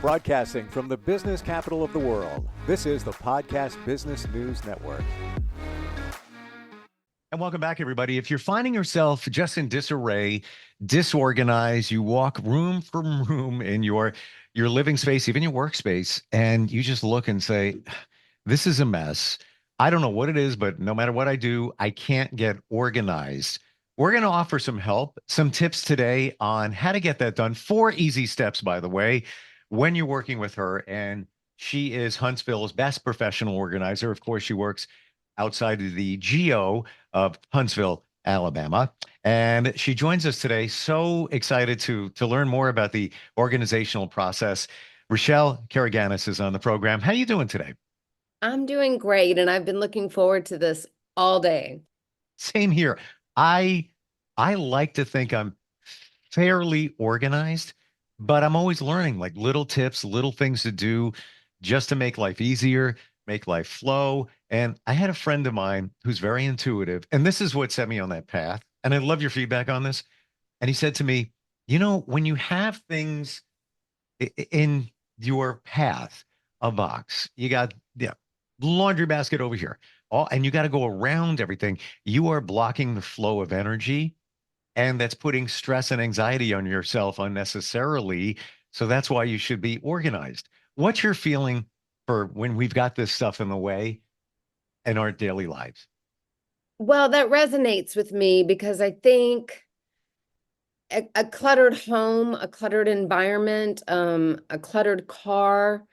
Broadcasting from the business capital of the world, this is the Podcast Business News Network. And welcome back, everybody. If you're finding yourself just in disarray, disorganized, you walk room from room in your living space, even your workspace, and you just look and say, this is a mess. I don't know what it is, but no matter what I do, I can't get organized. We're going to offer some help, some tips today on how to get that done. 4 easy steps, by the way, when you're working with her. And she is Huntsville's best professional organizer. Of course, she works outside of the geo of Huntsville, Alabama. And she joins us today. So excited to learn more about the organizational process. Richele Caragianis is on the program. How are you doing today? I'm doing great, and I've been looking forward to this all day. Same here. I I like to think I'm fairly organized, but I'm always learning like little tips, little things to do just to make life easier, make life flow. And I had a friend of mine who's very intuitive, and this is what set me on that path. And I love your feedback on this. And he said to me, when you have things in your path, a box, you got laundry basket over here, and you got to go around everything. You are blocking the flow of energy, and that's putting stress and anxiety on yourself unnecessarily. So that's why you should be organized. What's your feeling for when we've got this stuff in the way in our daily lives? Well, that resonates with me because I think a cluttered home, a cluttered environment, a cluttered car,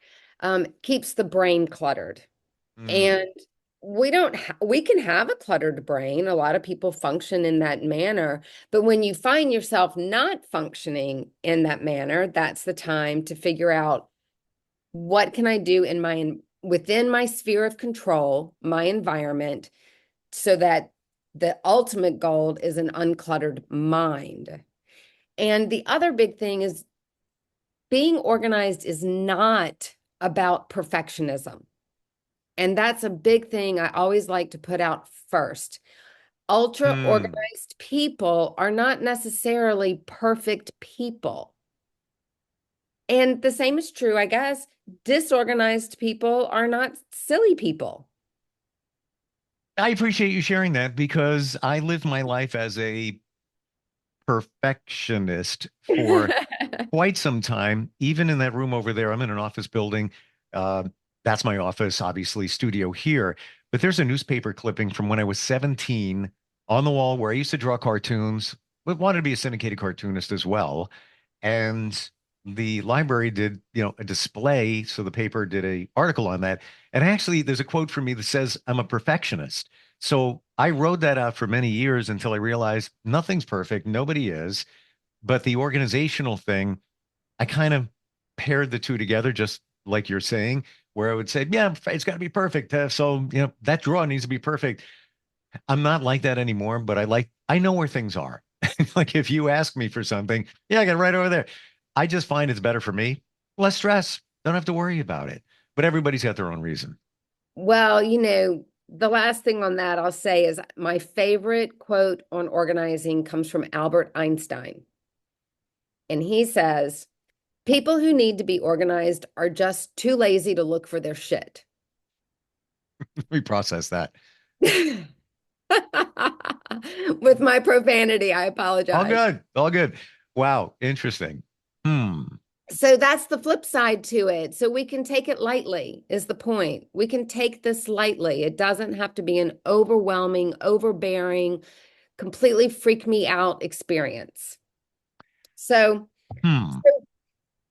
keeps the brain cluttered. And we can have a cluttered brain. A lot of people function in that manner, but when you find yourself not functioning in that manner, that's the time to figure out what can I do within my sphere of control, my environment, so that the ultimate goal is an uncluttered mind. And the other big thing is being organized is not about perfectionism. And that's a big thing I always like to put out first. Ultra organized people are not necessarily perfect people. And the same is true, I guess. Disorganized people are not silly people. I appreciate you sharing that because I lived my life as a perfectionist for quite some time. Even in that room over there, I'm in an office building. Uh, that's my office, obviously, studio here. But there's a newspaper clipping from when I was 17 on the wall where I used to draw cartoons, but wanted to be a syndicated cartoonist as well. And the library did, a display. So the paper did a article on that. And actually, there's a quote from me that says, I'm a perfectionist. So I wrote that out for many years until I realized nothing's perfect. Nobody is. But the organizational thing, I kind of paired the two together, just like you're saying, where I would say, yeah, it's got to be perfect. So, that draw needs to be perfect. I'm not like that anymore, but I know where things are. Like if you ask me for something, yeah, I got it right over there. I just find it's better for me. Less stress. Don't have to worry about it. But everybody's got their own reason. Well, the last thing on that I'll say is my favorite quote on organizing comes from Albert Einstein. And he says, people who need to be organized are just too lazy to look for their shit. Let me process that. With my profanity, I apologize. All good. All good. Wow. Interesting. So that's the flip side to it. So we can take it lightly, is the point. We can take this lightly. It doesn't have to be an overwhelming, overbearing, completely freak me out experience. So,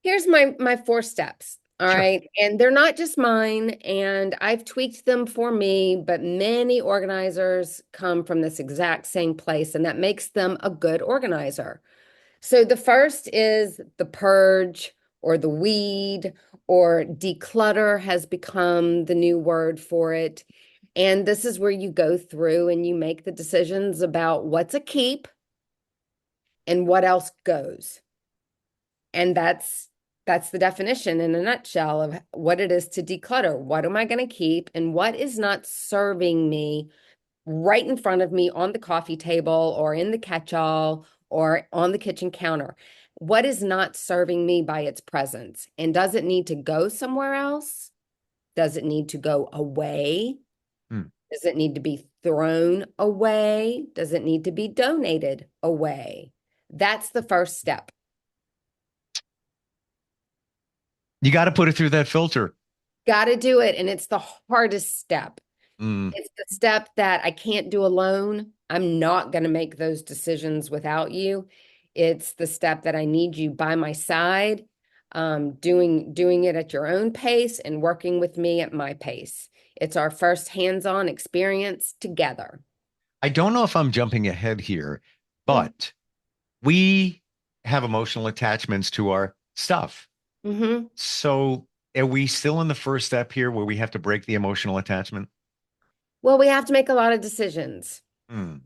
here's my 4 steps. All Sure. right. And they're not just mine, and I've tweaked them for me, but many organizers come from this exact same place, and that makes them a good organizer. So the first is the purge or the weed or declutter has become the new word for it. And this is where you go through and you make the decisions about what's a keep and what else goes. And that's the definition in a nutshell of what it is to declutter. What am I going to keep and what is not serving me right in front of me on the coffee table or in the catch-all or on the kitchen counter? What is not serving me by its presence? And does it need to go somewhere else? Does it need to go away? Hmm. Does it need to be thrown away? Does it need to be donated away? That's the first step. You got to put it through that filter. Got to do it. And it's the hardest step. Mm. It's the step that I can't do alone. I'm not going to make those decisions without you. It's the step that I need you by my side, doing it at your own pace and working with me at my pace. It's our first hands-on experience together. I don't know if I'm jumping ahead here, Mhm. but we have emotional attachments to our stuff. Mhm. So are we still in the first step here where we have to break the emotional attachment? Well, we have to make a lot of decisions. Hmm.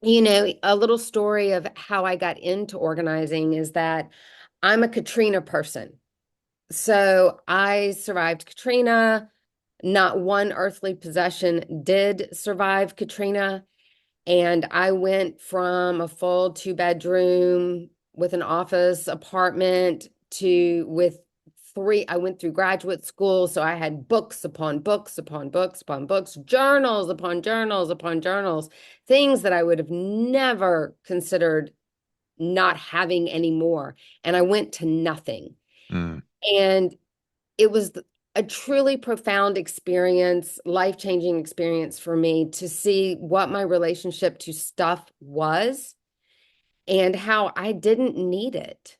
You know, a little story of how I got into organizing is that I'm a Katrina person. So I survived Katrina. Not one earthly possession did survive Katrina. And I went from a full 2-bedroom with an office apartment to with three. I went through graduate school. So I had books upon books upon books upon books, journals upon journals upon journals, things that I would have never considered not having anymore. And I went to nothing. Hmm. And it was a truly profound experience, life-changing experience for me to see what my relationship to stuff was and how I didn't need it.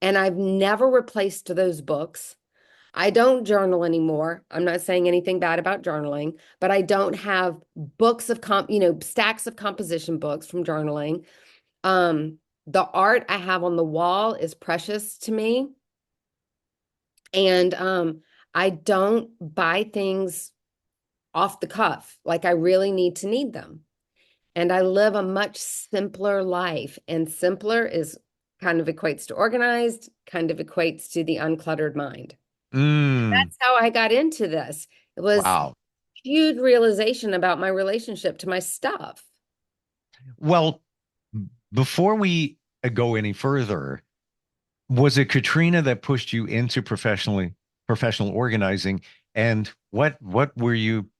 And I've never replaced those books. I don't journal anymore. I'm not saying anything bad about journaling, but I don't have books of stacks of composition books from journaling. The art I have on the wall is precious to me. And I don't buy things off the cuff. Like I really need them. And I live a much simpler life. And simpler is kind of equates to organized, kind of equates to the uncluttered mind. Mm. That's how I got into this. It was Wow. huge realization about my relationship to my stuff. Well, before we go any further, was it Katrina that pushed you into professional organizing? And what were you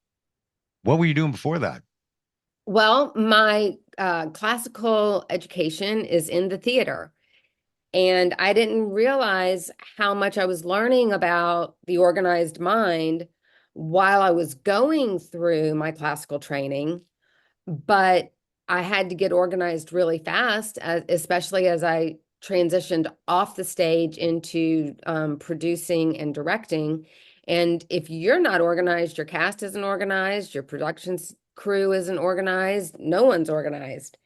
doing before that? Well, my classical education is in the theater. And I didn't realize how much I was learning about the organized mind while I was going through my classical training. But I had to get organized really fast, especially as I transitioned off the stage into producing and directing. And if you're not organized, your cast isn't organized, your production crew isn't organized, no one's organized.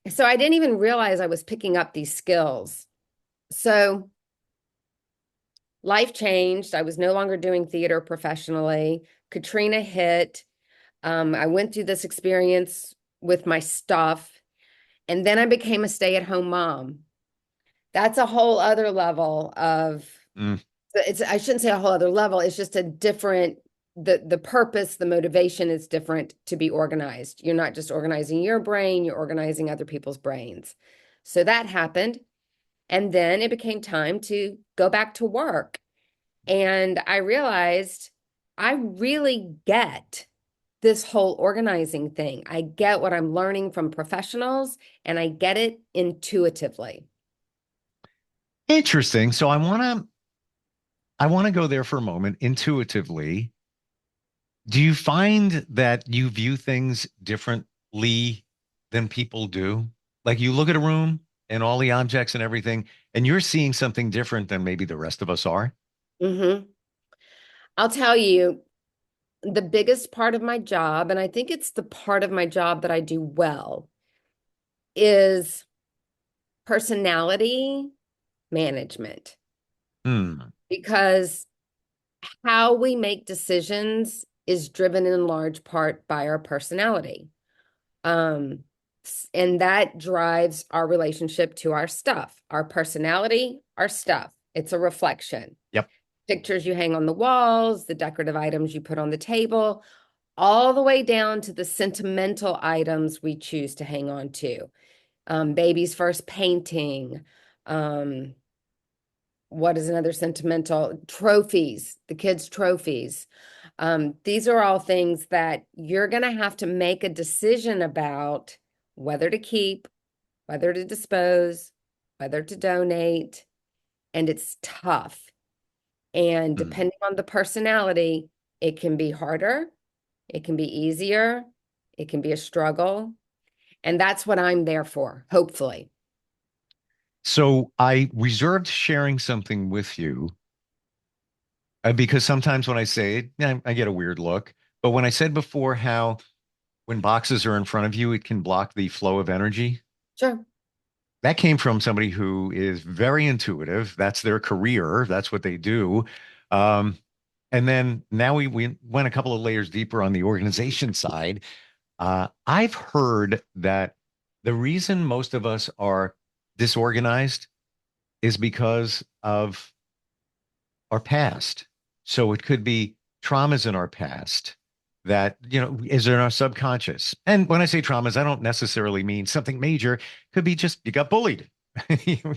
So I didn't even realize I was picking up these skills. So life changed. I was no longer doing theater professionally. Katrina hit. I went through this experience with my stuff, and then I became a stay-at-home mom. That's a whole other level of Mm. I shouldn't say a whole other level. It's just a different the purpose, the motivation is different to be organized. You're not just organizing your brain, you're organizing other people's brains. So that happened. And then it became time to go back to work. And I realized I really get this whole organizing thing. I get what I'm learning from professionals and I get it intuitively. Interesting. So I want to go there for a moment intuitively. Do you find that you view things differently than people do? Like you look at a room and all the objects and everything, and you're seeing something different than maybe the rest of us are? Hmm. I'll tell you, the biggest part of my job, and I think it's the part of my job that I do well, is personality management. Hmm. Because how we make decisions is driven in large part by our personality. Um, and that drives our relationship to our stuff, our personality, our stuff. It's a reflection. Yep. Pictures you hang on the walls, the decorative items you put on the table, all the way down to the sentimental items we choose to hang on to. Baby's first painting, Um, what is another sentimental? Trophies, the kids' trophies. These are all things that you're going to have to make a decision about whether to keep, whether to dispose, whether to donate. And it's tough. And Mm. depending on the personality, it can be harder, it can be easier, it can be a struggle. And that's what I'm there for, hopefully. So I reserved sharing something with you because sometimes when I say it, I get a weird look. But when I said before how when boxes are in front of you, it can block the flow of energy. Sure. That came from somebody who is very intuitive. That's their career. That's what they do. Um, and then now we went a couple of layers deeper on the organization side. I've heard that the reason most of us are disorganized is because of our past. So it could be traumas in our past that, is in our subconscious. And when I say traumas, I don't necessarily mean something major. It could be just you got bullied,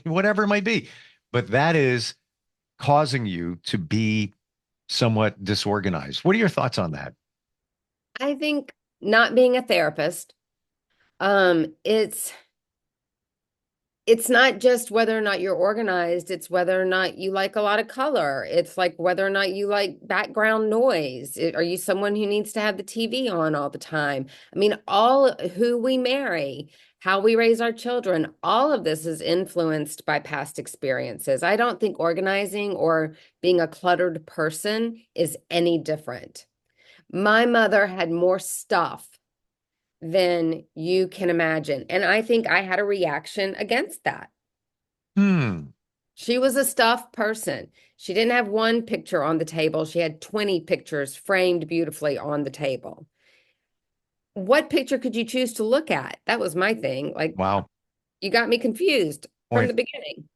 whatever it might be. But that is causing you to be somewhat disorganized. What are your thoughts on that? I think not being a therapist, um, it's it's not just whether or not you're organized, it's whether or not you like a lot of color. It's like whether or not you like background noise. Are you someone who needs to have the TV on all the time? I mean, all who we marry, how we raise our children, all of this is influenced by past experiences. I don't think organizing or being a cluttered person is any different. My mother had more stuff than you can imagine. And I think I had a reaction against that. Hmm. She was a stuffed person. She didn't have one picture on the table. She had 20 pictures framed beautifully on the table. What picture could you choose to look at? That was my thing. Like, Wow. you got me confused from the Point. beginning.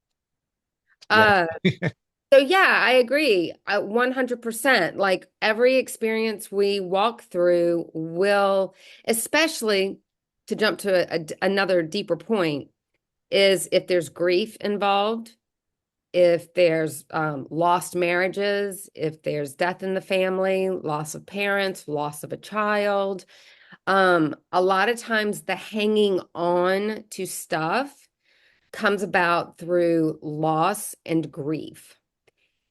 Yeah. Uh, so yeah, I agree. 100%. Like every experience we walk through will, especially to jump to another deeper point, is if there's grief involved, if there's lost marriages, if there's death in the family, loss of parents, loss of a child. A lot of times the hanging on to stuff comes about through loss and grief.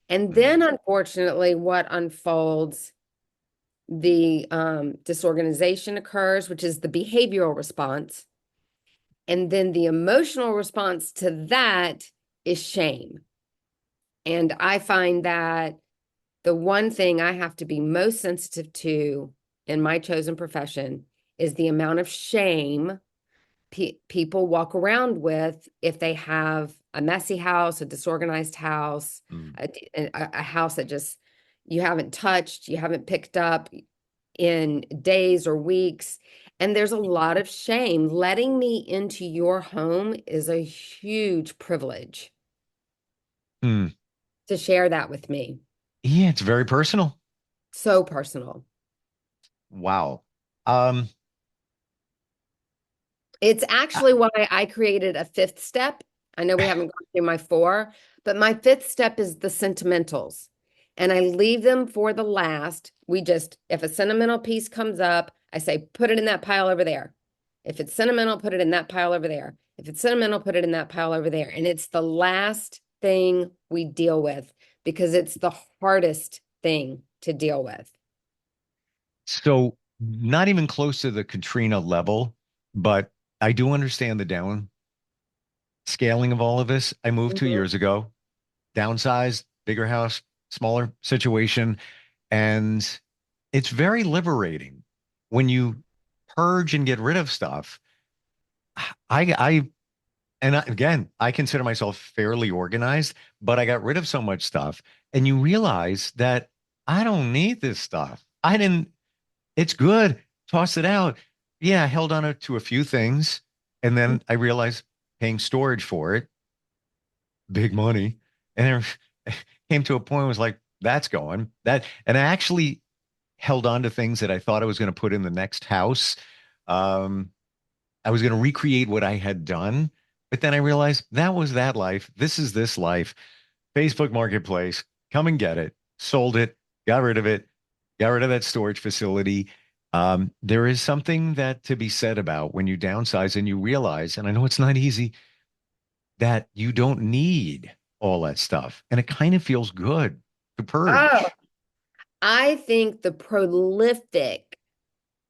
And then, Hmm. unfortunately, what unfolds, the disorganization occurs, which is the behavioral response. And then the emotional response to that is shame. And I find that the one thing I have to be most sensitive to in my chosen profession is the amount of shame people walk around with if they have a messy house, a disorganized house, Hmm. a house that just you haven't touched, you haven't picked up in days or weeks. And there's a lot of shame. Letting me into your home is a huge privilege Hmm. to share that with me. Yeah, it's very personal. So personal. Wow. Um, It's I- actually why I created a fifth step. I know we haven't gone through my four, but my fifth step is the sentimentals. And I leave them for the last. If a sentimental piece comes up, I say, put it in that pile over there. If it's sentimental, put it in that pile over there. If it's sentimental, put it in that pile over there. And it's the last thing we deal with because it's the hardest thing to deal with. so not even close to the Katrina level, but I do understand the down scaling of all of this. I moved two Mhm. years ago, downsized, bigger house, smaller situation, and it's very liberating when you purge and get rid of stuff. I again, I consider myself fairly organized, but I got rid of so much stuff, and you realize that I don't need this stuff. I didn't. It's good. Toss it out. Yeah, I held on to a few things, and then I realized paying storage for it, big money, and it came to a point where it was like, that's going. And I actually held on to things that I thought I was going to put in the next house. Um, I was going to recreate what I had done, But then I realized that was that life. This is this life. Facebook Marketplace, come and get it. Sold it, got rid of it, got rid of that storage facility. There is something that to be said about when you downsize and you realize, and I know it's not easy, that you don't need all that stuff. And it kind of feels good to Oh, purge. I think the prolific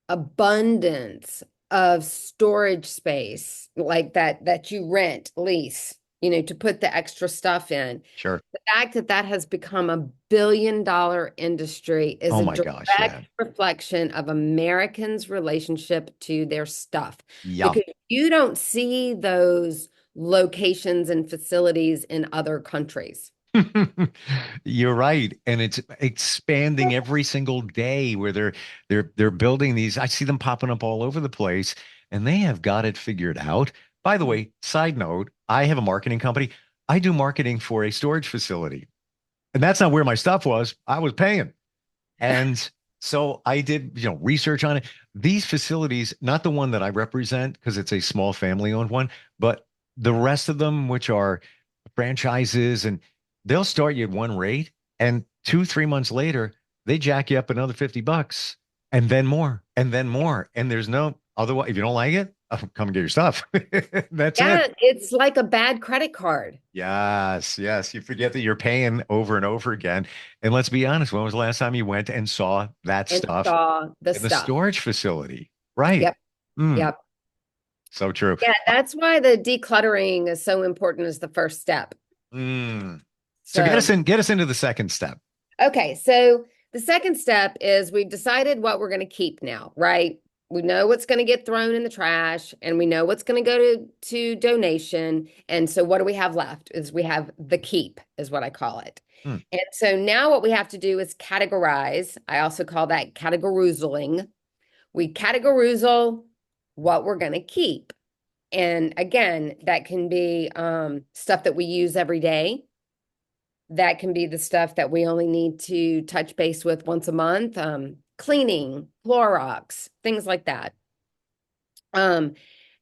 abundance of storage space like that you rent, lease, to put the extra stuff in. Sure. The fact that that has become a billion-dollar industry is Oh a my gosh. Yeah. direct reflection of Americans' relationship to their stuff. Yeah. Because you don't see those locations and facilities in other countries. You're right. And it's expanding every single day where they're building these. I see them popping up all over the place and they have got it figured out. By the way, side note, I have a marketing company. I do marketing for a storage facility. And that's not where my stuff was. I was paying. And so I did, research on it. These facilities, not the one that I represent because it's a small family owned one, but the rest of them, which are franchises, and they'll start you at one rate, and 2, 3 months later, they jack you up another $50 and then more and then more. And there's no otherwise, if you don't like it, come and get your stuff. That's Yeah, it. it's like a bad credit card Yes, yes. You forget that you're paying over and over again. And let's be honest, when was the last time you went and saw that and stuff saw the in the stuff. storage facility? Right. Yep, Mm, yep. so true. Yeah, that's why the decluttering is so important as the first step. Mm. So So, get us into the second step. okay, so the second step is we've decided what we're going to keep now, right? We know what's going to get thrown in the trash and we know what's going to go to donation. And so what do we have left is we have the keep is what I call it. Mm, And so now what we have to do is categorize. I also call that categorizing. We categorize what we're going to keep. And again, that can be stuff that we use every day. That can be the stuff that we only need to touch base with once a month, cleaning, Clorox, things like that.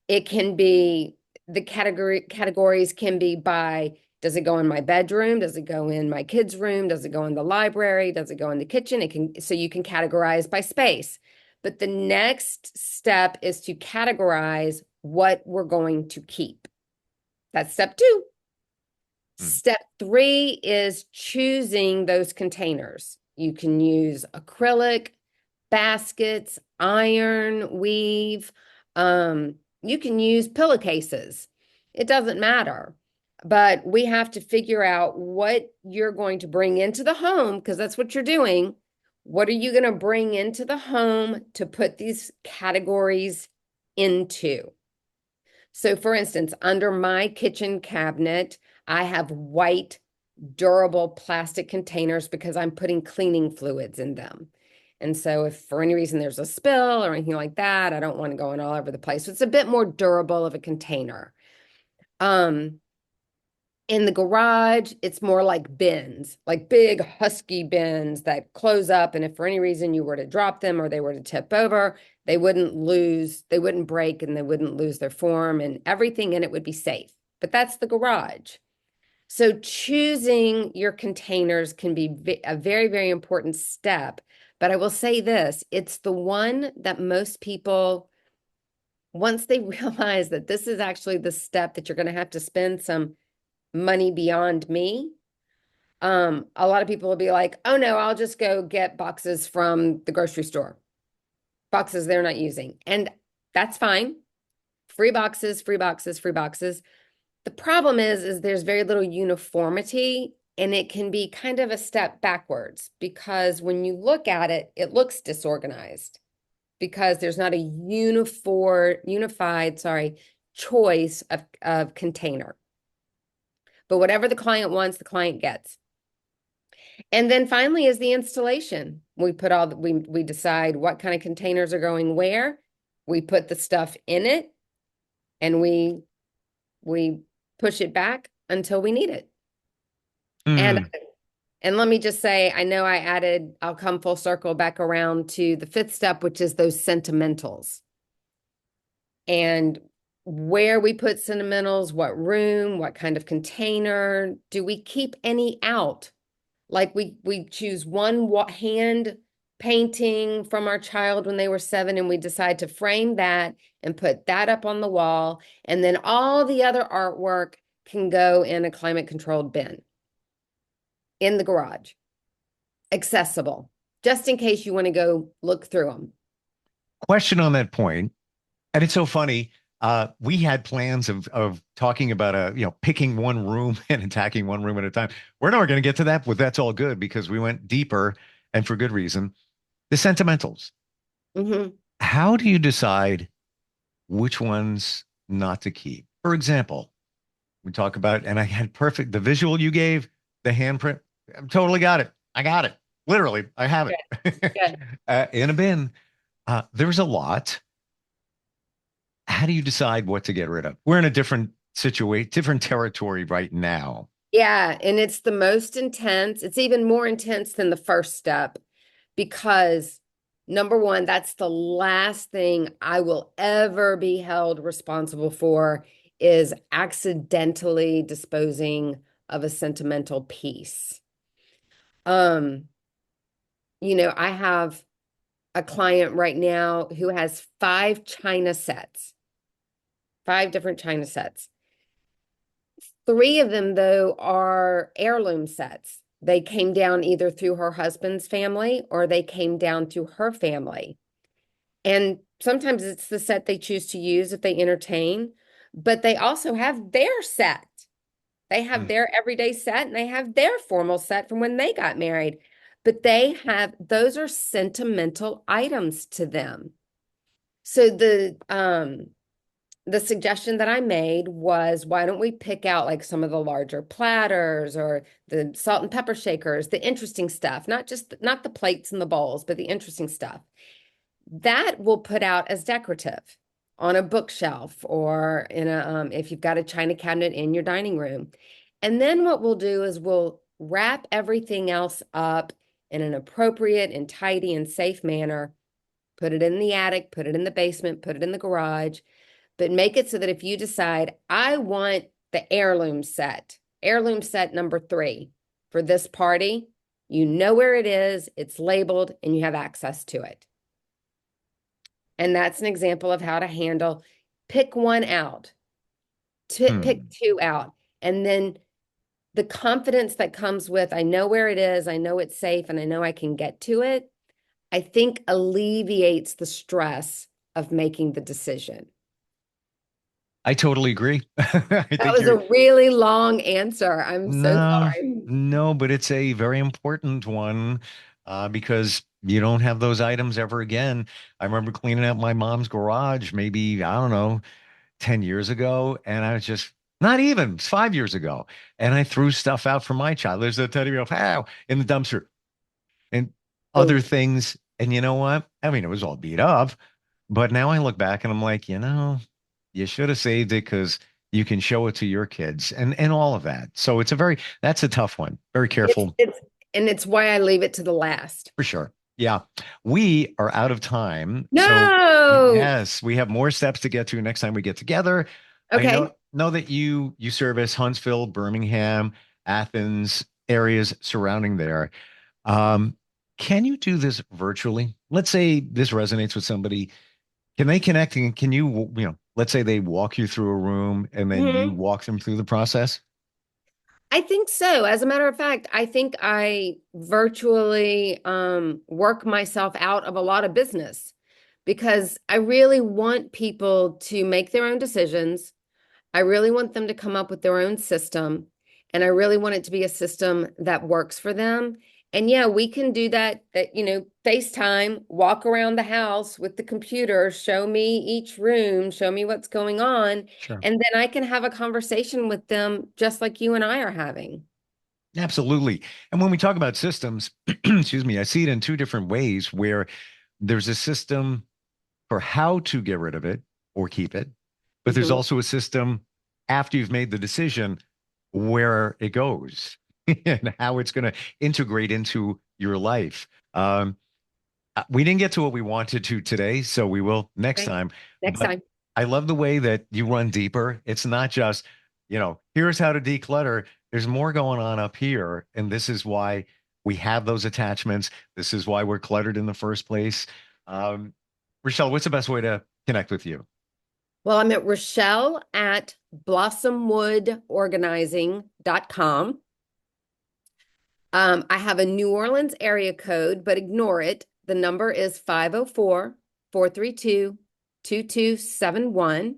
It can be the categories can be by, does it go in my bedroom? Does it go in my kids' room? Does it go in the library? Does it go in the kitchen? So you can categorize by space. But the next step is to categorize what we're going to keep. That's step 2. mm. Step 3 is choosing those containers. You can use acrylic, baskets, iron, weave. You can use pillowcases. It doesn't matter. But we have to figure out what you're going to bring into the home, because that's what you're doing. What are you going to bring into the home to put these categories into? So, for instance, under my kitchen cabinet, I have white, durable plastic containers because I'm putting cleaning fluids in them. And so if for any reason there's a spill or anything like that, I don't want to go in all over the place. So it's a bit more durable of a container. In the garage, it's more like bins, like big husky bins that close up. And if for any reason you were to drop them or they were to tip over, they wouldn't break and they wouldn't lose their form and everything in it would be safe. But that's the garage. So choosing your containers can be a very, very important step. But I will say this, it's the one that most people, once they realize that this is actually the step that you're going to have to spend some money beyond me, a lot of people will be like, oh no, I'll just go get boxes from the grocery store, boxes they're not using. And that's fine. Free boxes, free boxes, free boxes. The problem is there's very little uniformity and it can be kind of a step backwards because when you look at it, it looks disorganized because there's not a unified, choice of container. But whatever the client wants, the client gets. And then finally is the installation. We decide what kind of containers are going where. We put the stuff in it and we push it back until we need it. Mm. And let me just say, I know I'll come full circle back around to the 5th step, which is those sentimentals. And where we put sentimentals, what room, what kind of container. Do we keep any out? Like we choose one hand painting from our child when they were 7, and we decide to frame that and put that up on the wall. And then all the other artwork can go in a climate controlled bin in the garage, accessible, just in case you want to go look through them. Question on that point, and it's so funny. We had plans of talking about picking one room and attacking one room at a time. We're never going to get to that, but that's all good because we went deeper and for good reason. The sentimentals. Mm-hmm. How do you decide which ones not to keep? For example, we talk about, and I had the visual you gave, the handprint. I totally got it. I got it. Literally, I have it Good. in a bin. There's a lot. How do you decide what to get rid of? We're in a different situation, different territory right now. Yeah, and it's the most intense. It's even more intense than the first step because number one, that's the last thing I will ever be held responsible for is accidentally disposing of a sentimental piece. I have a client right now who has 5 china sets, 5 different china sets. 3 of them, though, are heirloom sets. They came down either through her husband's family or they came down through her family. And sometimes it's the set they choose to use if they entertain, but they also have their set. They have their everyday set and they have their formal set from when they got married. But those are sentimental items to them. So the suggestion that I made was, why don't we pick out like some of the larger platters or the salt and pepper shakers, the interesting stuff, not the plates and the bowls, but the interesting stuff. That we'll put out as decorative on a bookshelf or in if you've got a china cabinet in your dining room. And then what we'll do is we'll wrap everything else up in an appropriate and tidy and safe manner, put it in the attic, put it in the basement, put it in the garage, but make it so that if you decide, I want the heirloom set number 3 for this party, you know where it is, it's labeled, and you have access to it. And that's an example of how to handle, pick one out, pick 2 out, and then the confidence that comes with, I know where it is, I know it's safe, and I know I can get to it, I think alleviates the stress of making the decision. I totally agree. That was a really long answer. I'm so sorry. No, but it's a very important one because you don't have those items ever again. I remember cleaning out my mom's garage, maybe, I don't know, 10 years ago. And I was just, not even, it's 5 years ago. And I threw stuff out for my child. There's a teddy bear, pow, in the dumpster and other things. And you know what? I mean, it was all beat up. But now I look back and I'm like, you should have saved it because you can show it to your kids and all of that. So that's a tough one. Very careful. It's why I leave it to the last. For sure. Yeah. We are out of time. No. So, yes, we have more steps to get to next time we get together. Okay. I know that you service Huntsville, Birmingham, Athens, areas surrounding there. Can you do this virtually? Let's say this resonates with somebody. Can they connect and can let's say they walk you through a room and then you walk them through the process? I think so. As a matter of fact, I think I virtually work myself out of a lot of business because I really want people to make their own decisions. I really want them to come up with their own system, and I really want it to be a system that works for them. And yeah, we can do that, FaceTime, walk around the house with the computer, show me each room, show me what's going on. Sure. And then I can have a conversation with them just like you and I are having. Absolutely. And when we talk about systems, excuse me, I see it in 2 different ways where there's a system for how to get rid of it or keep it, but there's also a system after you've made the decision where it goes and how it's going to integrate into your life. We didn't get to what we wanted to today, so we will next time. Next time. I love the way that you run deeper. It's not just, here's how to declutter. There's more going on up here. And this is why we have those attachments. This is why we're cluttered in the first place. Richele, what's the best way to connect with you? Well, I'm at Richele at blossomwoodorganizing.com. I have a New Orleans area code, but ignore it. The number is 504-432-2271.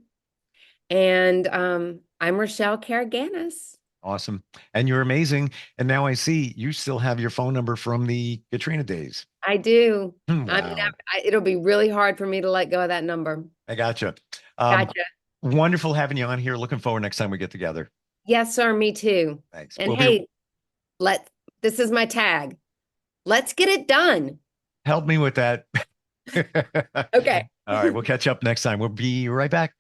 And I'm Richele Caragianis. Awesome. And you're amazing. And now I see you still have your phone number from the Katrina days. I do. Wow. It'll be really hard for me to let go of that number. I gotcha. Gotcha. Wonderful having you on here. Looking forward next time we get together. Yes, sir. Me too. Thanks. And hey, this is my tag. Let's get it done. Help me with that. Okay. All right. We'll catch up next time. We'll be right back.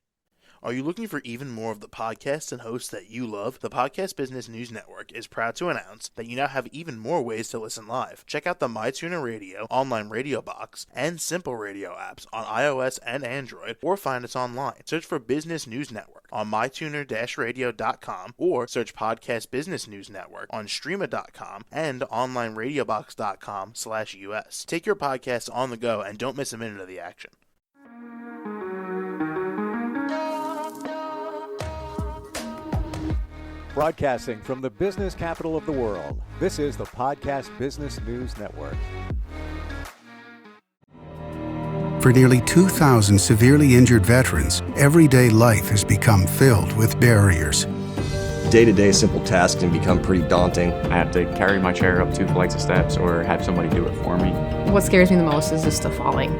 Are you looking for even more of the podcasts and hosts that you love? The Podcast Business News Network is proud to announce that you now have even more ways to listen live. Check out the MyTuner Radio, online radio box, and Simple Radio apps on iOS and Android, or find us online. Search for Business News Network on mytuner-radio.com, or search Podcast Business News Network on streama.com and onlineradiobox.com/US. Take your podcast on the go and don't miss a minute of the action. Broadcasting from the business capital of the world, this is the Podcast Business News Network. For nearly 2,000 severely injured veterans, everyday life has become filled with barriers. Day-to-day simple tasks can become pretty daunting. I have to carry my chair up 2 flights of steps or have somebody do it for me. What scares me the most is just the falling.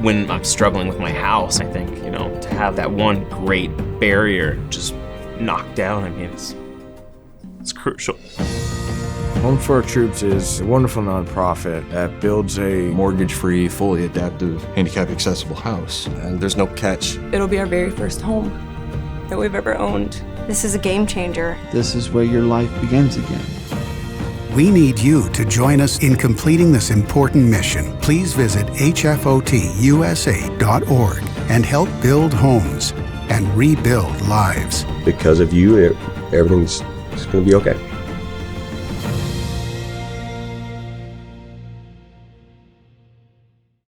When I'm struggling with my house, I think, to have that one great barrier just knocked down, it's crucial. Home for Our Troops is a wonderful nonprofit that builds a mortgage-free, fully adaptive, handicap-accessible house. And there's no catch. It'll be our very first home that we've ever owned. This is a game changer. This is where your life begins again. We need you to join us in completing this important mission. Please visit hfotusa.org and help build homes and rebuild lives. Because of you, everything's going to be okay.